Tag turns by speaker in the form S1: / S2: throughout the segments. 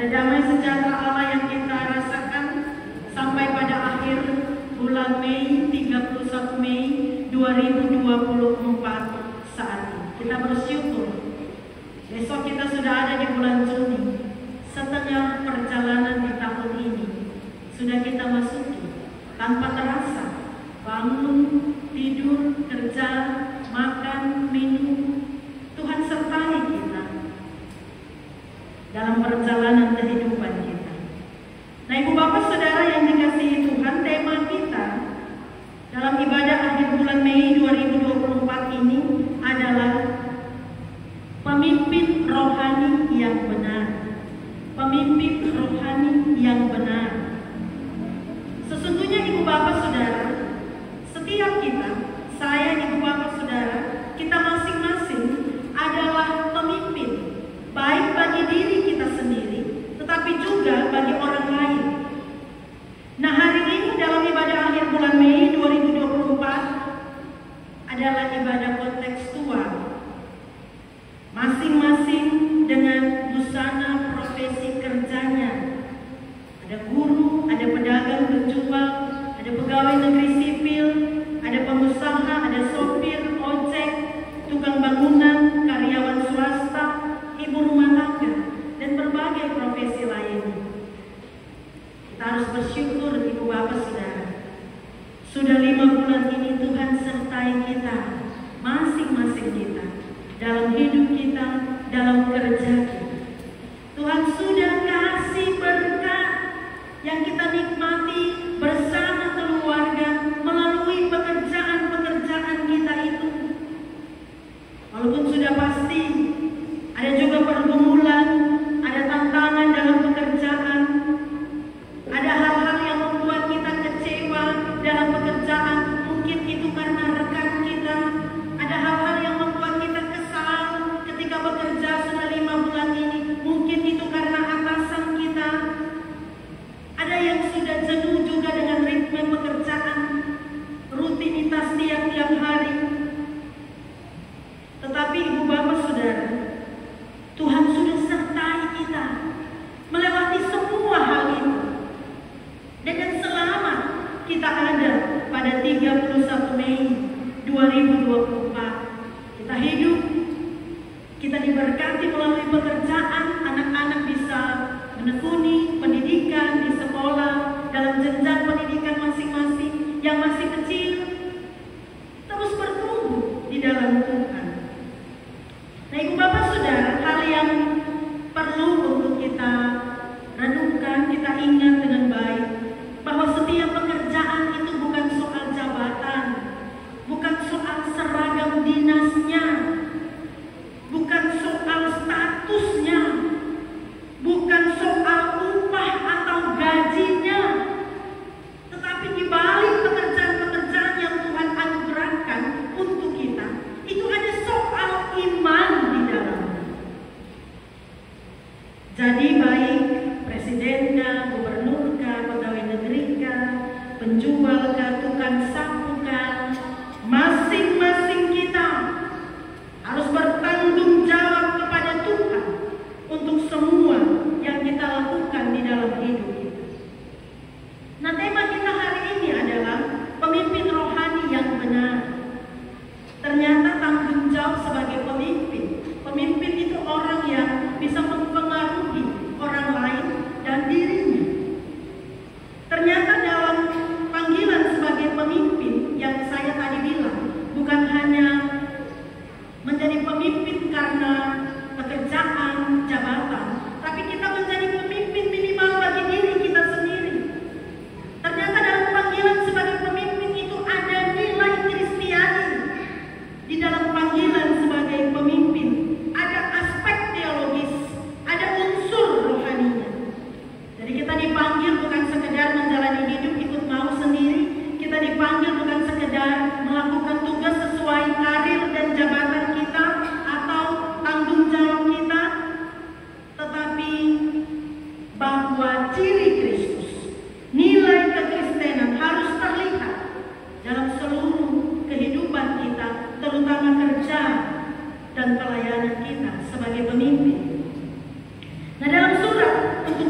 S1: Ada damai sejahtera Allah yang kita rasakan sampai pada akhir bulan Mei, 31 Mei 2024 saat ini. Kita bersyukur. Besok kita sudah ada di bulan Juni. Setengah perjalanan di tahun ini sudah kita masuki tanpa terasa. Bangun, tidur, kerja, makan, minum, Tuhan sertai kita dalam perjalanan kehidupan kita. Nah, Ibu Bapak Saudara yang dikasihi Tuhan, tema kita dalam ibadah akhir bulan Mei 2024 ini adalah pemimpin rohani yang benar. Pemimpin rohani yang benar. Sesungguhnya Ibu Bapak Saudara, setiap kita, saya, Ibu Bapak Saudara, kita masing-masing adalah pemimpin, baik bagi diri kita sendiri, tetapi juga bagi orang lain. Nah, hari ini dalam ibadah akhir bulan Mei 2024 adalah ibadah kontekstual. Masing-masing dengan busana profesi kerjanya. Ada guru, ada pedagang penjual, ada pegawai negeri sipil, ada pengusaha, ada sopir, ojek, tukang bangunan, karyawan swasta, ibu rumah tangga, dan berbagai profesi lainnya. Kita harus bersyukur, Ibu Bapak Saudara. Sudah 5 bulan ini Tuhan sertai kita, masing-masing kita, dalam hidup kita, dalam kerja kita. Tuhan sudah kasih berkat yang kita nikmati bersama keluarga melalui pekerjaan-pekerjaan kita itu. Walaupun sudah pasti ada juga pergumulan, ada tantangan dalam pekerjaan, ada hal-hal yang membuat kita kecewa dalam pekerjaan, mungkin itu karena rekan kita, ada hal-hal yang membuat kita kesal ketika bekerja sudah 5 bulan ini, mungkin itu karena atasan kita, ada yang sudah jenuh juga dengan ritme pekerjaan, rutinitas tiap-tiap hari. Tetapi Ibu Bapak Saudara, Tuhan sudah sertai kita melewati semua hal itu. Dan selamat kita ada pada 31 Mei 2024. Kita hidup, kita diberkati melalui pekerjaan, anak-anak bisa menekuni pendidikan di sekolah, dalam jenjang pendidikan masing-masing, yang masih kecil terus bertumbuh di dalam Tuhan. Nah, Ibu Bapak Saudara, hal yang perlu untuk kita renungkan, kita ingat dengan baik, bahwa setiap pekerjaan itu bukan soal jabatan, bukan soal seragam dinasnya, bukan soal statusnya, bukan soal upah atau gajinya, tetapi di balik pekerjaan-pekerjaan yang Tuhan anugerahkan untuk kita, itu ada soal iman di dalamnya. Jadi baik presidenkah, gubernurkah, pegawai negerikah, penjualkah, tukang sapukah, masing-masing kita harus bertanggung jawab kepada Tuhan untuk semua yang kita lakukan di dalam hidup kita. Nah, tema kita hari ini adalah pemimpin rohani yang benar. Ternyata tanggung jawab sebagai pemimpin. Pemimpin itu orang yang bisa mempengaruhi orang lain dan dirinya. Ternyata dalam panggilan sebagai pemimpin yang saya tadi bilang, bukan hanya menjadi pemimpin karena pekerjaan, jabatan, tapi kita menjadi pemimpin minimal bagi diri kita sendiri. Ternyata dalam panggilan sebagai pemimpin itu ada nilai Kristiani. Di dalam panggilan sebagai pemimpin ada aspek teologis, ada unsur rohaninya. Jadi kita dipanggil bukan sekedar menjalani hidup ikut mau sendiri, kita dipanggil bukan sekedar melakukan tugas sesuai karir dan jabatan kita atau tanggung jawab kita, tetapi bahwa ciri Kristus, nilai kekristenan harus terlihat dalam seluruh kehidupan kita, terutama kerja dan pelayanan kita sebagai pemimpin. Nah, dalam surat untuk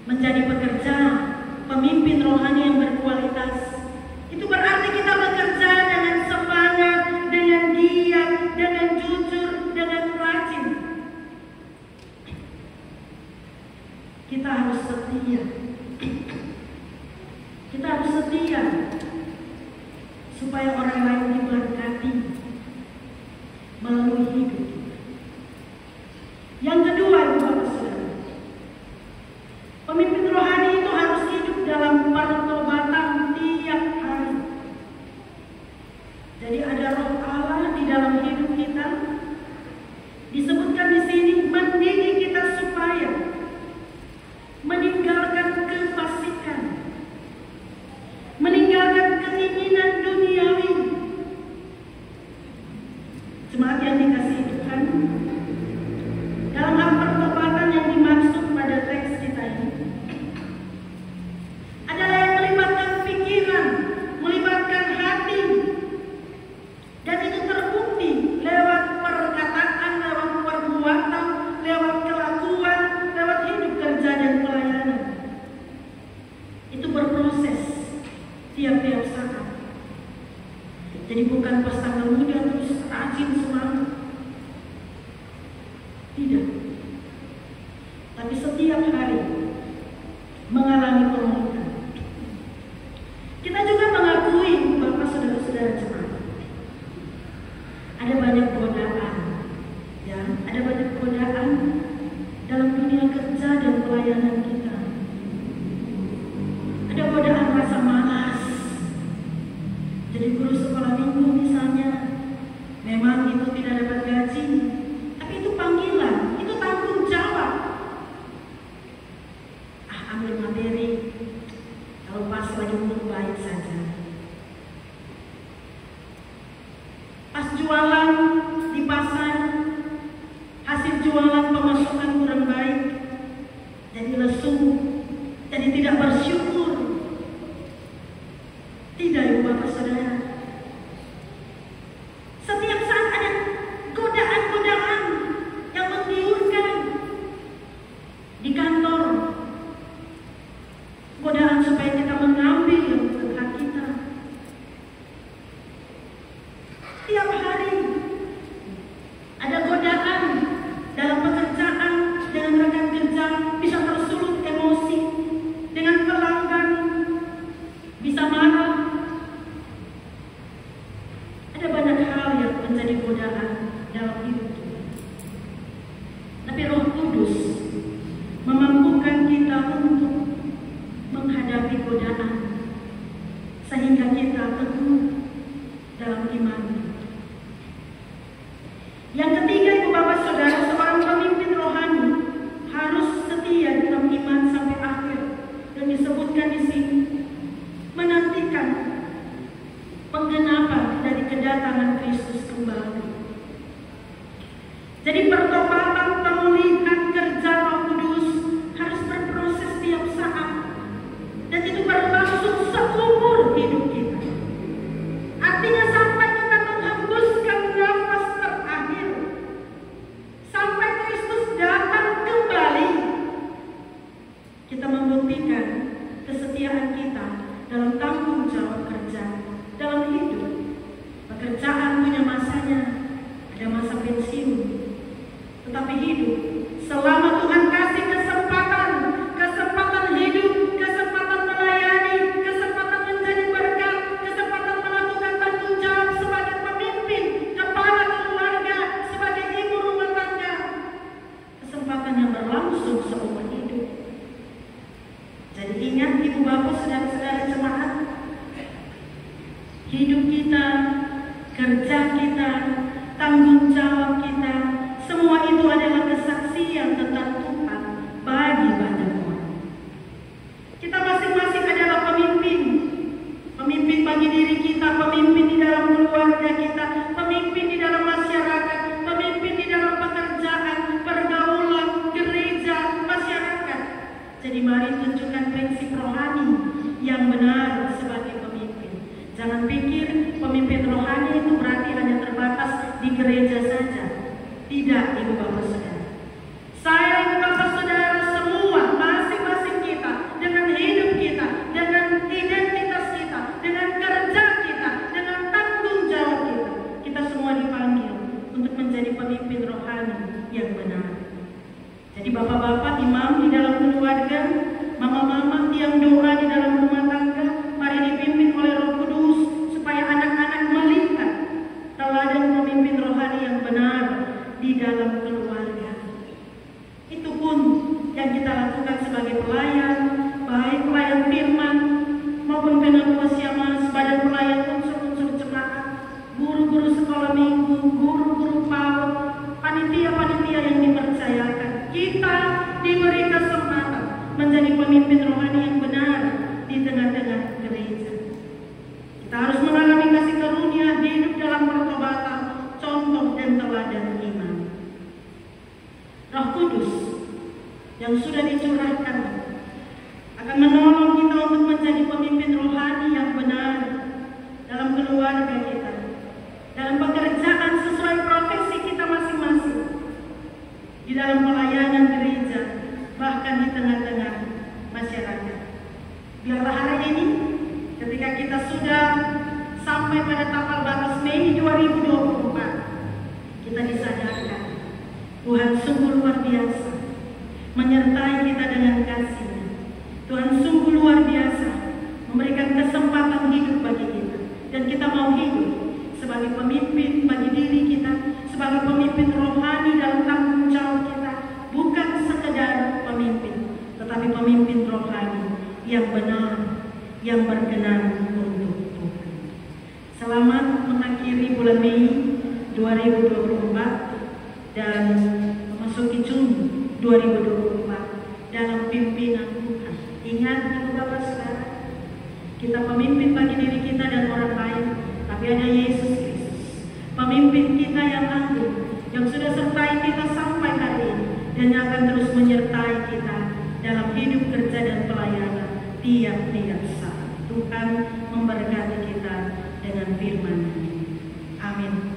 S1: menjadi pekerja, pemimpin rohani yang berkualitas. Itu berarti kita bekerja dengan semangat, dengan giat, dengan jujur, dengan rajin. Kita harus setia. Kita harus setia supaya orang lain diberkati melalui hidup kita. Yang kedua, Ibu Bapak Saudara, pemimpin rohani itu harus hidup dalam pertobatan tiap hari. Jadi ada roh Allah di dalam hidup kita. Disebutkan di sini mendidik kita supaya meninggalkan kefasikan, meninggalkan keinginan duniawi. Jemaat yang dikasihi Tuhan, dalam hal pertobatan yang dimaksud pada teks kita ini adalah yang melibatkan pikiran, melibatkan hati, dan itu terbukti lewat perkataan, lewat perbuatan, lewat kelakuan, lewat hidup kerja dan pelayanan. Itu berproses tiap-tiap saat. Jadi bukan pas tanggal muda terus rajin semangat. Tidak. Tapi setiap hari mengalami pemulihan. Kita juga mengakui, Bapak saudara-saudara jemaat, ada banyak godaan, ya, ada banyak godaan dalam dunia kerja dan pelayanan kita. Ada godaan rasa malas. Jadi guru sekolah minggu misalnya, memang itu tidak dapat gaji, tapi itu panggilan, itu tanggung jawab. Ambil materi, kalau pas lagi mood baik saja. Pas jualan di pasar, hasil jualan pemasukan kurang baik, jadi lesu, jadi tidak bersyukur. Tidak, Ibu Bapak Saudara. Setiap saat ada godaan-godaan yang menggiurkan di kantor. Godaan supaya kita mengambil yang bukan hak kita. Tiap hari ada godaan dalam pekerjaan, dengan rekan kerja, bisa tersulut emosi, dengan pelanggan bisa marah. Ada banyak hal yang menjadi godaan dalam hidup kita. Tapi Roh Kudus memampukan kita untuk menghadapi godaan sehingga kita teguh dalam iman. Yang ketiga, Ibu Bapak Saudara, seorang pemimpin rohani harus setia dalam iman sampai akhir, dan disebutkan di sini menantikan penggenapan dari kedatangan Kristus kembali. Jadi pertobatan, pemulihan, kerja Roh Kudus harus berproses tiap saat, dan itu berlangsung seumur hidup kita. Artinya sampai kita menghembuskan nafas terakhir, sampai Kristus datang kembali, kita membuktikan kesetiaan kita dalam tanggung jawab kerja, dalam hidup. Pekerjaan punya masanya, ada masa pensiun, tetapi hidup selama Tuhan kasih kesempatan, kesempatan hidup, kesempatan melayani, kesempatan menjadi berkat, kesempatan melakukan tanggung jawab sebagai pemimpin, kepala keluarga, sebagai ibu rumah tangga. Kesempatan yang berlangsung seumur hidup. Jadi ingat, Ibu Bapak, saudara-saudara jemaat, hidup kita, kerja kita, tanggung jawab kita, semua itu adalah kesaksian tentang Tuhan bagi banyak orang. Kita masing-masing adalah pemimpin. Pemimpin bagi diri kita, pemimpin di dalam keluarga kita, pemimpin di dalam masyarakat, pemimpin di dalam pekerjaan, pergaulan, gereja, masyarakat. Jadi mari tunjukkan prinsip rohani yang benar sebagai pemimpin. Jangan pikir pemimpin rohani itu berarti hanya terbatas di gereja saja. Tidak, Ibu Bapak Saudara. Saya, Ibu Bapak Saudara, semua masing-masing kita maupun penatua siamas, badan pelayan unsur-unsur jemaat, guru-guru sekolah minggu, guru-guru PAUD, panitia-panitia yang dipercayakan. Kita diberi kesempatan menjadi pemimpin rohani yang benar di tengah-tengah gereja. Kita harus mengalami kasih karunia, hidup dalam pertobatan, contoh dan teladan iman. Roh Kudus yang sudah dicurahkan akan menolong kita untuk menjadi pemimpin rohani yang benar dalam keluarga kita, dalam pekerjaan sesuai profesi kita masing-masing, di dalam pelayanan gereja, bahkan di tengah-tengah masyarakat. Biarlah hari ini ketika kita sudah sampai pada tapal batas Mei 2024, kita disadarkan Tuhan sungguh luar biasa menyertai kita dengan kasih-Nya. Tuhan sungguh luar biasa memberikan kesempatan hidup bagi kita, dan kita mau hidup sebagai pemimpin bagi diri kita, sebagai pemimpin rohani dalam tanggung jawab kita, bukan sekedar pemimpin, tetapi pemimpin rohani yang benar, yang berkenan untuk Tuhan. Selamat mengakhiri bulan Mei 2024 dan memasuki Juni 2024 dalam pimpinan Tuhan. Ingat Ibu Bapak Saudara, kita pemimpin bagi diri kita dan orang lain, tapi ada Yesus Kristus, pemimpin kita yang agung, yang sudah sertai kita sampai hari ini, dan yang akan terus menyertai kita dalam hidup kerja dan pelayanan tiap-tiap saat. Tuhan memberkati kita dengan firman-Nya. Amin.